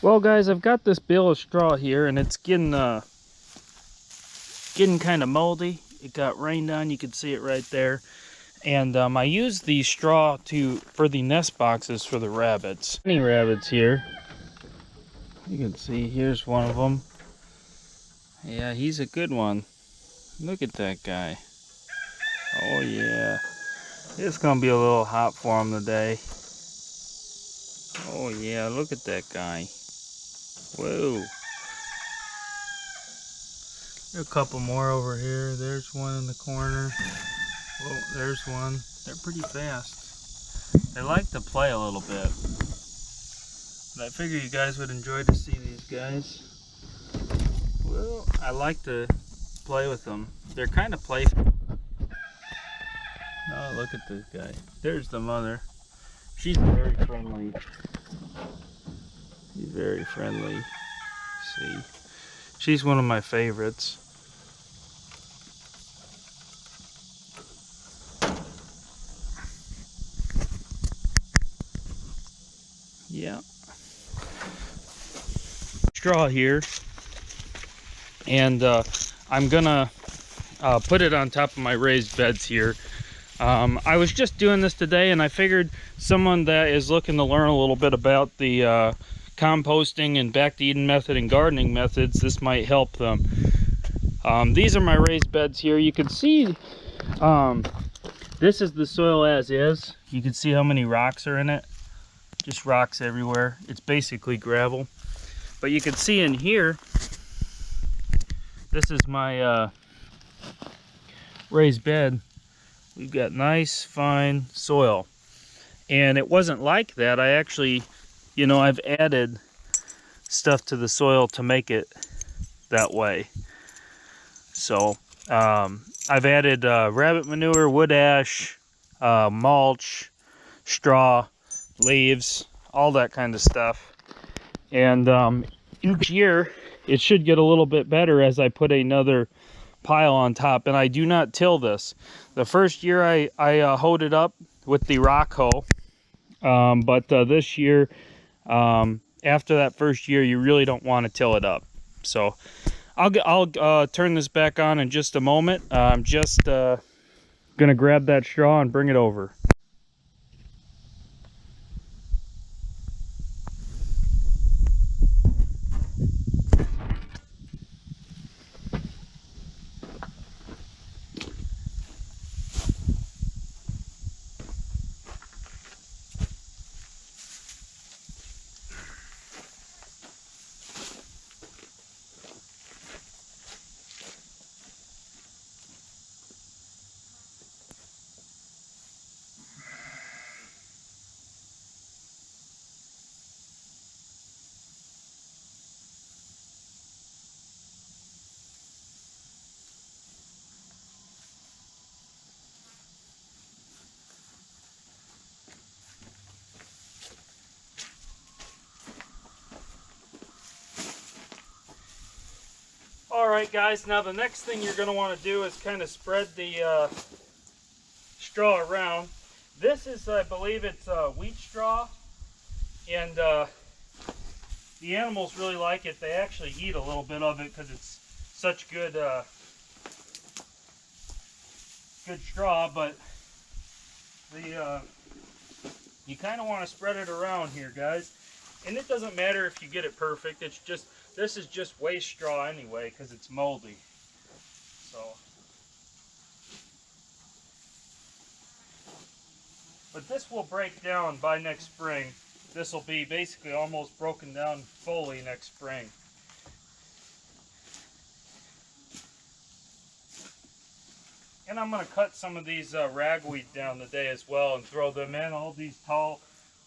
Well guys, I've got this bale of straw here and it's getting kind of moldy. It got rained on, you can see it right there. And I used the straw for the nest boxes for the rabbits. Many rabbits here. You can see here's one of them. Yeah, he's a good one. Look at that guy. Oh yeah. It's gonna be a little hot for him today. Oh yeah, look at that guy. Whoa. There are a couple more over here. There's one in the corner. Oh, there's one. They're pretty fast. They like to play a little bit. But I figure you guys would enjoy to see these guys. Well, I like to play with them. They're kind of playful. Oh, look at this guy. There's the mother. She's very friendly. She's very friendly. See, she's one of my favorites. Yeah. Straw here, and I'm gonna put it on top of my raised beds here. I was just doing this today, and I figured someone that is looking to learn a little bit about the composting and back to Eden method and gardening methods, this might help them. These are my raised beds here. You can see this is the soil as is. You can see how many rocks are in it. Just rocks everywhere. It's basically gravel. But you can see in here, this is my raised bed. We've got nice, fine soil. And it wasn't like that. I actually, you know, I've added stuff to the soil to make it that way. So, I've added rabbit manure, wood ash, mulch, straw, leaves, all that kind of stuff. And each year, it should get a little bit better as I put another pile on top. And I do not till this. The first year I hoed it up with the rock hoe, but this year, after that first year, you really don't want to till it up. So I'll turn this back on in just a moment. I'm just gonna grab that straw and bring it over. Alright guys, now the next thing you're going to want to do is kind of spread the straw around. This is, I believe it's wheat straw, and the animals really like it. They actually eat a little bit of it because it's such good good straw, but you kind of want to spread it around here, guys. And it doesn't matter if you get it perfect. It's just, this is just waste straw anyway because it's moldy. So, but this will break down by next spring. This will be basically almost broken down fully next spring. And I'm going to cut some of these ragweed down today as well and throw them in. All these tall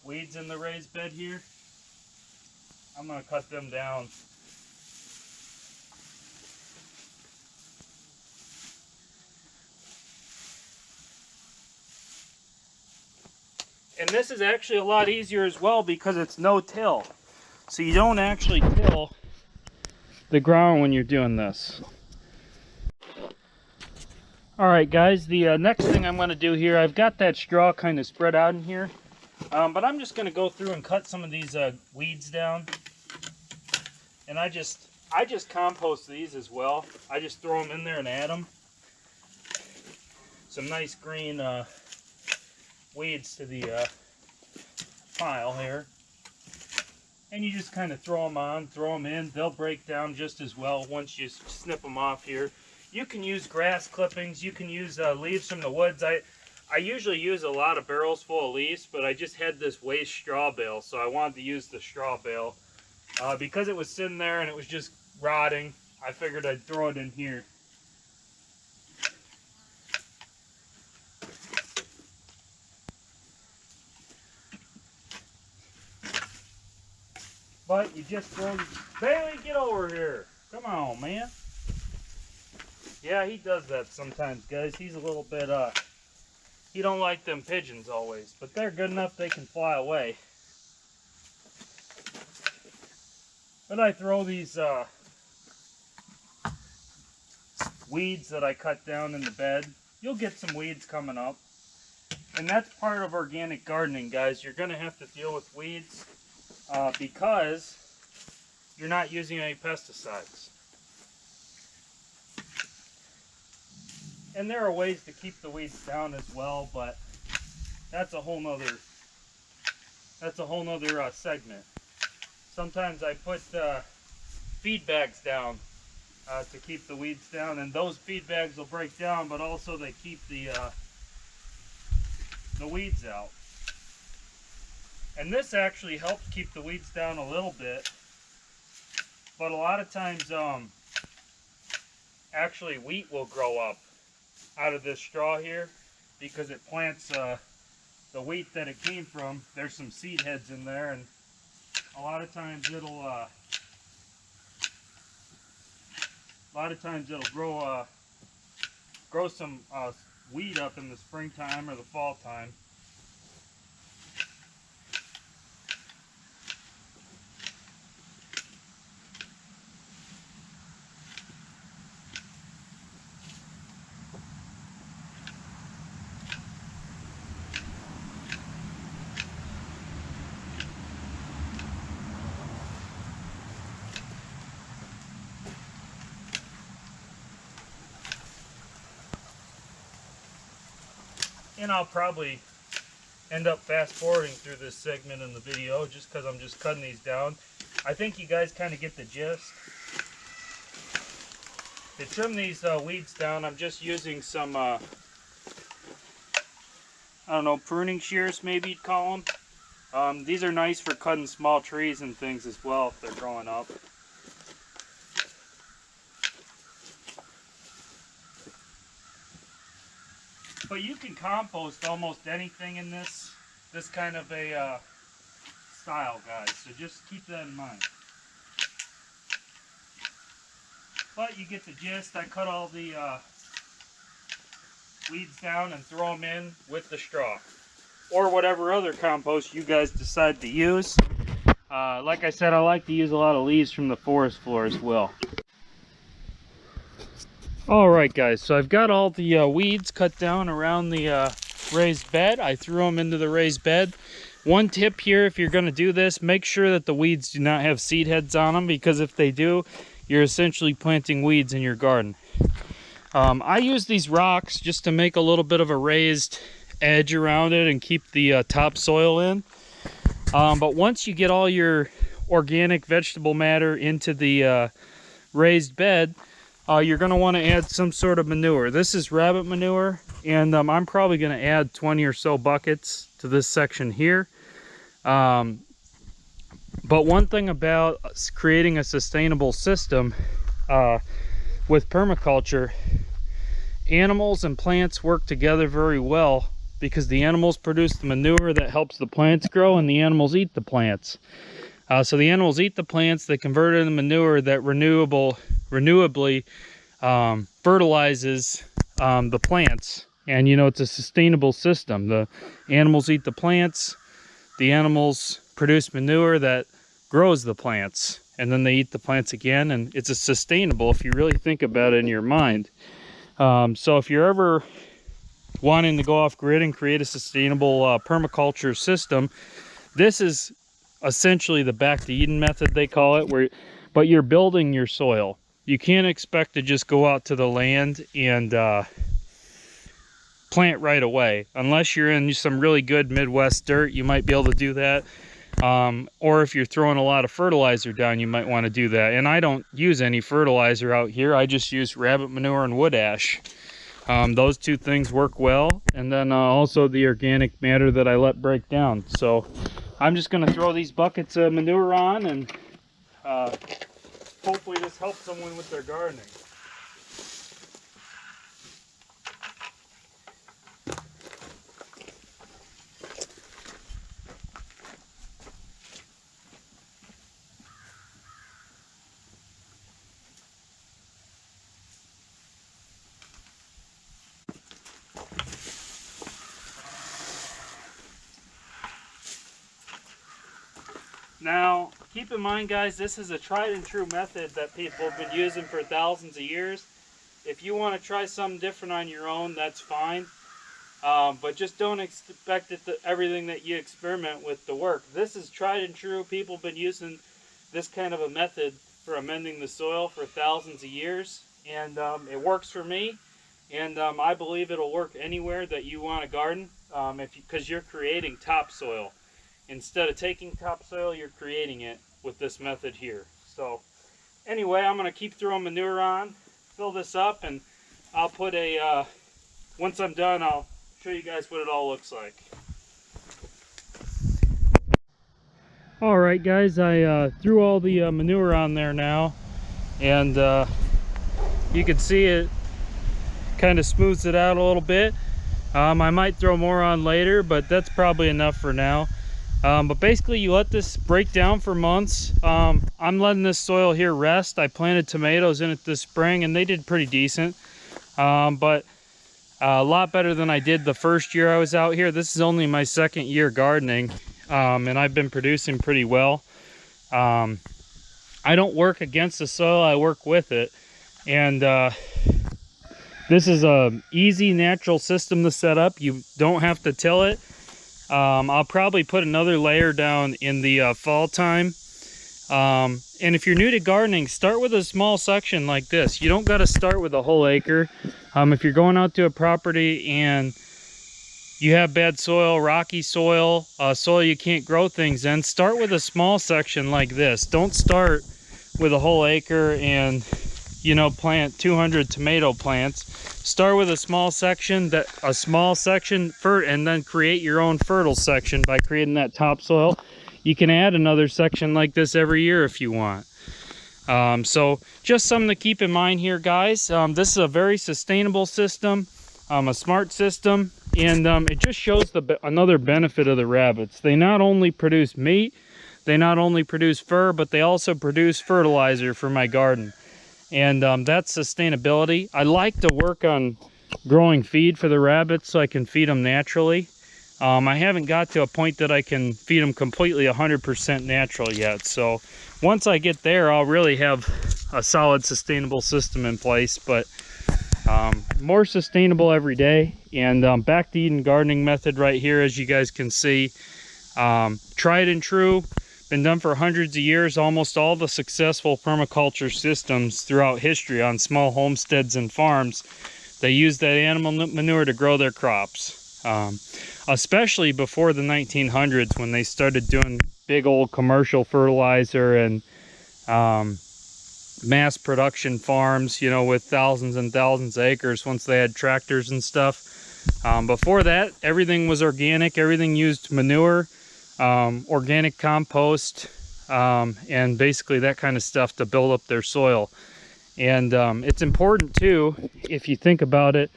weeds in the raised bed here, I'm going to cut them down. And this is actually a lot easier as well because it's no till. So you don't actually till the ground when you're doing this. Alright guys, the next thing I'm going to do here, I've got that straw kind of spread out in here. But I'm just going to go through and cut some of these weeds down. And I just compost these as well. I just throw them in there and add them. Some nice green weeds to the pile here. And you just kind of throw them on, throw them in. They'll break down just as well once you snip them off here. You can use grass clippings. You can use leaves from the woods. I usually use a lot of barrels full of leaves, but I just had this waste straw bale, so I wanted to use the straw bale. Because it was sitting there and it was just rotting, I figured I'd throw it in here. But you just throw... Bailey, get over here. Come on, man. Yeah, he does that sometimes, guys. He's a little bit, he don't like them pigeons always, but they're good enough they can fly away. But I throw these weeds that I cut down in the bed. You'll get some weeds coming up. And that's part of organic gardening, guys. You're going to have to deal with weeds because you're not using any pesticides. And there are ways to keep the weeds down as well, but that's a whole nother segment. Sometimes I put feed bags down to keep the weeds down, and those feed bags will break down, but also they keep the weeds out. And this actually helps keep the weeds down a little bit, but a lot of times actually wheat will grow up out of this straw here because it plants the wheat that it came from. There's some seed heads in there, and a lot of times it'll grow some wheat up in the springtime or the fall time. And I'll probably end up fast forwarding through this segment in the video just because I'm just cutting these down. I think you guys kind of get the gist. To trim these weeds down, I'm just using some, I don't know, pruning shears maybe you'd call them. These are nice for cutting small trees and things as well if they're growing up. But you can compost almost anything in this kind of a style, guys. So just keep that in mind. But you get the gist. I cut all the weeds down and throw them in with the straw. Or whatever other compost you guys decide to use. Like I said, I like to use a lot of leaves from the forest floor as well. Alright guys, so I've got all the weeds cut down around the raised bed. I threw them into the raised bed. One tip here, if you're going to do this, make sure that the weeds do not have seed heads on them, because if they do, you're essentially planting weeds in your garden. I use these rocks just to make a little bit of a raised edge around it and keep the topsoil in. But once you get all your organic vegetable matter into the raised bed, you're going to want to add some sort of manure. This is rabbit manure, and I'm probably going to add 20 or so buckets to this section here. But one thing about creating a sustainable system with permaculture, animals and plants work together very well, because the animals produce the manure that helps the plants grow, and the animals eat the plants. So the animals eat the plants, they convert it into manure that renewably fertilizes the plants. And you know, it's a sustainable system. The animals eat the plants, the animals produce manure that grows the plants, and then they eat the plants again, and it's a sustainable if you really think about it in your mind. So if you're ever wanting to go off grid and create a sustainable permaculture system, this is essentially the back to Eden method, they call it, but you're building your soil. You can't expect to just go out to the land and plant right away. Unless you're in some really good Midwest dirt, you might be able to do that. Or if you're throwing a lot of fertilizer down, you might want to do that. And I don't use any fertilizer out here. I just use rabbit manure and wood ash. Those two things work well. And then also the organic matter that I let break down. So I'm just going to throw these buckets of manure on, and hopefully this helps someone with their gardening. Now, keep in mind, guys, this is a tried and true method that people have been using for thousands of years. If you want to try something different on your own, that's fine. But just don't expect everything that you experiment with to work. This is tried and true. People have been using this kind of a method for amending the soil for thousands of years. And it works for me. And I believe it'll work anywhere that you want to garden, because you're creating topsoil. Instead of taking topsoil, you're creating it with this method here. So anyway, I'm going to keep throwing manure on, fill this up, and I'll put once I'm done, I'll show you guys what it all looks like. Alright guys, I threw all the manure on there now, and you can see it kind of smooths it out a little bit. I might throw more on later, but that's probably enough for now. But basically you let this break down for months. I'm letting this soil here rest. I planted tomatoes in it this spring and they did pretty decent, but a lot better than I did the first year I was out here. This is only my second year gardening, and I've been producing pretty well. I don't work against the soil, I work with it. And this is a easy natural system to set up. You don't have to till it. I'll probably put another layer down in the fall time. And if you're new to gardening, start with a small section like this. You don't got to start with a whole acre. If you're going out to a property and you have bad soil, rocky soil, soil you can't grow things in, start with a small section like this. Don't start with a whole acre and, you know, plant 200 tomato plants. Start with a small section, and then create your own fertile section by creating that topsoil. You can add another section like this every year if you want. So just something to keep in mind here, guys. This is a very sustainable system, a smart system, and it just shows another benefit of the rabbits. They not only produce meat, they not only produce fur, but they also produce fertilizer for my garden. And that's sustainability. I like to work on growing feed for the rabbits so I can feed them naturally. I haven't got to a point that I can feed them completely 100% natural yet. So once I get there, I'll really have a solid sustainable system in place. But more sustainable every day. And back to Eden gardening method right here, as you guys can see. Tried and true. Been done for hundreds of years. Almost all the successful permaculture systems throughout history on small homesteads and farms, they use that animal manure to grow their crops. Especially before the 1900s, when they started doing big old commercial fertilizer and mass production farms, you know, with thousands and thousands of acres once they had tractors and stuff. Before that, everything was organic. Everything used manure, organic compost, and basically that kind of stuff to build up their soil. And it's important too, if you think about it,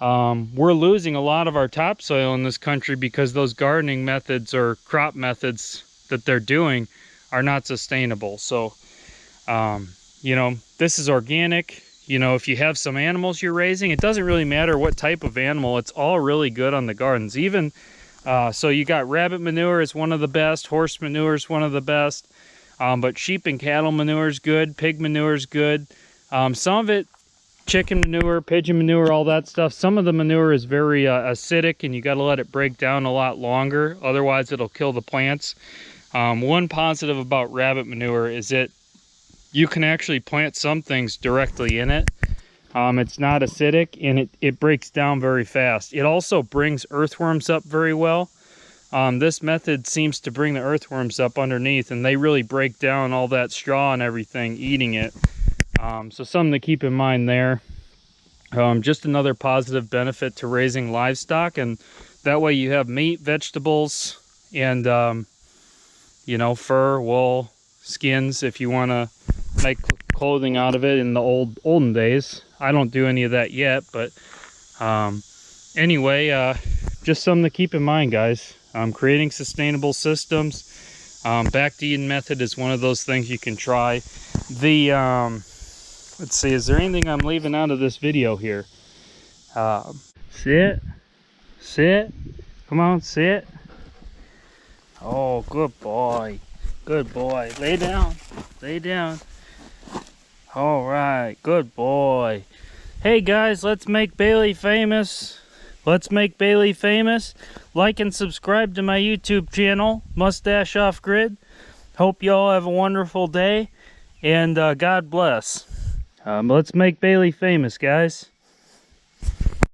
we're losing a lot of our topsoil in this country because those gardening methods or crop methods that they're doing are not sustainable. So you know, this is organic. You know, if you have some animals you're raising, it doesn't really matter what type of animal, it's all really good on the gardens. Even so you got rabbit manure is one of the best, horse manure is one of the best, but sheep and cattle manure is good, pig manure is good. Some of it, chicken manure, pigeon manure, all that stuff, some of the manure is very acidic, and you got to let it break down a lot longer, otherwise it'll kill the plants. One positive about rabbit manure is it you can actually plant some things directly in it. It's not acidic, and it breaks down very fast. It also brings earthworms up very well. This method seems to bring the earthworms up underneath, and they really break down all that straw and everything eating it. So something to keep in mind there. Just another positive benefit to raising livestock, and that way you have meat, vegetables, and you know, fur, wool, skins if you want to make clothing out of it in the olden days. I don't do any of that yet, but anyway, just something to keep in mind, guys. Creating sustainable systems. Back to Eden method is one of those things you can try. The let's see, is there anything I'm leaving out of this video here? Sit, come on, sit. Oh, good boy, good boy. Lay down, lay down. All right, good boy. Hey guys, let's make Bailey famous. Let's make Bailey famous. Like and subscribe to my YouTube channel, Mustache Off Grid. Hope y'all have a wonderful day, and God bless. Let's make Bailey famous, guys.